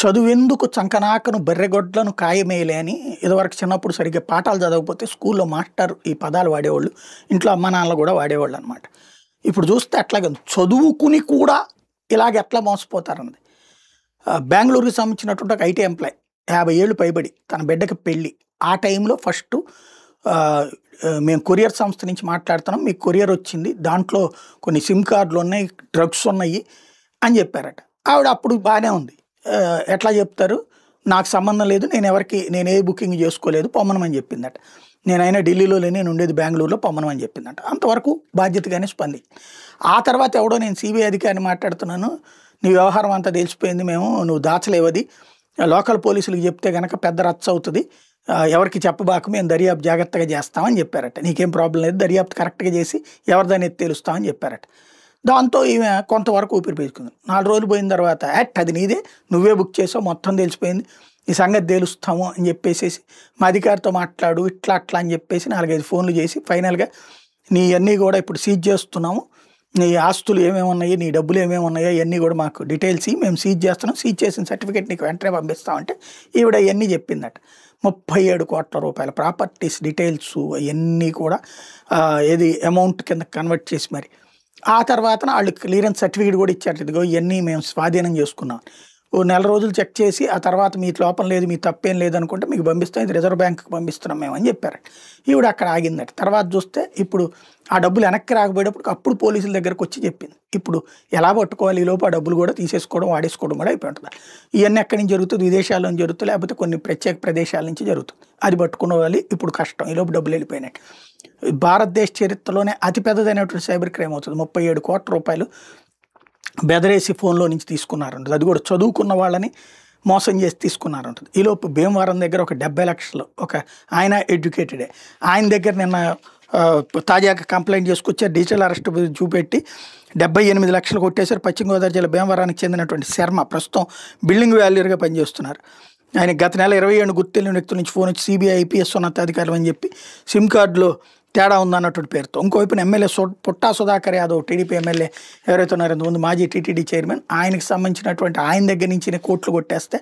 చదువెందుకు చంకనాకను బర్రెగొడ్లను కాయమేయలే అని ఇదివరకు చిన్నప్పుడు సరిగ్గా పాఠాలు చదవకపోతే స్కూల్లో మాస్టర్ ఈ పదాలు వాడేవాళ్ళు. ఇంట్లో అమ్మ నాన్నలు కూడా వాడేవాళ్ళు అనమాట. ఇప్పుడు చూస్తే అట్లాగే ఉంది. చదువుకుని కూడా ఇలాగ ఎట్లా మోసపోతారన్నది. బెంగళూరుకి సంబంధించినటువంటి ఒక ఐటీ ఎంప్లాయ్ 50 ఏళ్ళు పైబడి తన బిడ్డకి పెళ్ళి. ఆ టైంలో ఫస్ట్ మేము కొరియర్ సంస్థ నుంచి మాట్లాడుతున్నాం, మీకు కొరియర్ వచ్చింది, దాంట్లో కొన్ని సిమ్ కార్డులు ఉన్నాయి, డ్రగ్స్ ఉన్నాయి అని చెప్పారట. ఆవిడ అప్పుడు బాగానే ఉంది. ఎట్లా చెప్తారు, నాకు సంబంధం లేదు, నేను ఏ బుకింగ్ చేసుకోలేదు, పొమ్మనమని చెప్పిందట. నేనైనా ఢిల్లీలో లేని, నేను ఉండేది బెంగళూరులో, పొమ్మనమని చెప్పిందట. అంతవరకు బాధ్యతగానే స్పందించి ఆ తర్వాత ఎవడో నేను సిబిఐ అధికారిని మాట్లాడుతున్నాను, నీ వ్యవహారం అంతా తెలిసిపోయింది, నువ్వు దాచలేవది, లోకల్ పోలీసులకు చెప్తే కనుక పెద్ద రచ్చ అవుతుంది, ఎవరికి చెప్పబాకు, మేము దర్యాప్తు జాగ్రత్తగా చేస్తామని చెప్పారట. నీకేం ప్రాబ్లం లేదు, దర్యాప్తు కరెక్ట్గా చేసి ఎవరిదాన్ని తెలుస్తామని చెప్పారట. దాంతో ఈమె కొంతవరకు ఊపిరి పీల్చుకుంది. 4 రోజులు పోయిన తర్వాత అది నీదే, నువ్వే బుక్ చేసావు, మొత్తం తెలిసిపోయింది, ఈ సంగతి తెలుస్తాము అని చెప్పేసి మా అధికారితో మాట్లాడు, ఇట్లా అట్లా అని చెప్పేసి 4-5 ఫోన్లు చేసి ఫైనల్గా నీ అన్నీ కూడా ఇప్పుడు సీజ్ చేస్తున్నాము, నీ ఆస్తులు ఏమేమి ఉన్నాయి, నీ డబ్బులు ఏమేమి ఉన్నాయో ఇవన్నీ కూడా మాకు డీటెయిల్స్ మేము సీజ్ చేస్తున్నాం, సీజ్ చేసిన సర్టిఫికేట్ నీకు వెంటనే పంపిస్తామంటే ఈవిడ ఇవన్నీ చెప్పిందట. 37 కోట్ల రూపాయల ప్రాపర్టీస్ డీటెయిల్స్ అవన్నీ కూడా ఏది అమౌంట్ కింద కన్వర్ట్ చేసి మరి ఆ తర్వాత వాళ్ళు క్లియరెన్స్ సర్టిఫికేట్ కూడా ఇచ్చారు. ఇదిగో ఇవన్నీ మేము స్వాధీనం చేసుకున్నాం, ఓ 4 రోజులు చెక్ చేసి ఆ తర్వాత మీ లోపం లేదు, మీ తప్పేం లేదనుకుంటే మీకు పంపిస్తాం, ఇది రిజర్వ్ బ్యాంక్కి పంపిస్తున్నాం మేము అని చెప్పారు. ఈవిడ అక్కడ ఆగిందట. తర్వాత చూస్తే ఇప్పుడు ఆ డబ్బులు వెనక్కి రాకపోయేటప్పుడు అప్పుడు పోలీసుల దగ్గరకు వచ్చి చెప్పింది. ఇప్పుడు ఎలా పట్టుకోవాలి, ఈ లోపు ఆ డబ్బులు కూడా తీసేసుకోవడం, వాడేసుకోవడం కూడా అయిపోయి ఉంటుంది. ఇవన్నీ ఎక్కడి నుంచి జరుగుతుంది, విదేశాల్లో నుంచి జరుగుతుంది, లేకపోతే కొన్ని ప్రత్యేక ప్రదేశాల నుంచి జరుగుతుంది. అది పట్టుకునే ఇప్పుడు కష్టం, ఈ లోపు డబ్బులు వెళ్ళిపోయినట్టు. భారతదేశ చరిత్రలోనే అతిపెద్దదైనటువంటి సైబర్ క్రైమ్ అవుతుంది. 37 కోట్ల రూపాయలు బెదరేసి ఫోన్లో నుంచి తీసుకున్నారంటుంది. అది కూడా చదువుకున్న వాళ్ళని మోసం చేసి తీసుకున్నారంటుంది. ఈలోపు భీమవరం దగ్గర ఒక 70 లక్షలు, ఒక ఆయన ఎడ్యుకేటెడే, ఆయన దగ్గర నిన్న తాజాగా కంప్లైంట్ చేసుకొచ్చారు, డిజిటల్ అరెస్ట్ చూపెట్టి 78 లక్షలు కొట్టేశారు. పశ్చిమ గోదావరి జిల్లా భీమవరానికి చెందినటువంటి శర్మ ప్రస్తుతం బిల్డింగ్ వాల్యూర్గా పనిచేస్తున్నారు. ఆయన గత నెల 27 గుర్తెలిన వ్యక్తుల నుంచి ఫోన్ వచ్చి సిబిఐ ఐపీఎస్ ఉన్నతాధికారులు అని చెప్పి సిమ్ కార్డులో తేడా ఉందన్నటువంటి పేరుతో. ఇంకోవైపున ఎమ్మెల్యే పుట్టా సుధాకర్ యాదవ్, టీడీపీ ఎమ్మెల్యే ఎవరైతే ఉన్నారో ఇంతకుముందు మాజీ టీటీడీ చైర్మన్, ఆయనకి సంబంధించినటువంటి ఆయన దగ్గర నుంచి కోట్లు కొట్టేస్తే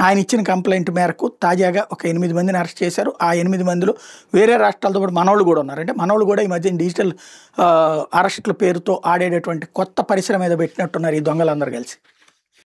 ఆయన ఇచ్చిన కంప్లైంట్ మేరకు తాజాగా ఒక 8 మందిని అరెస్ట్ చేశారు. ఆ 8 మందిలో వేరే రాష్ట్రాలతో పాటు మనోళ్ళు కూడా ఉన్నారు. అంటే మనోళ్ళు కూడా ఈ మధ్య డిజిటల్ అరెస్టుల పేరుతో ఆడేటటువంటి కొత్త పరిశ్రమ మీద పెట్టినట్టున్నారు ఈ దొంగలందరూ కలిసి.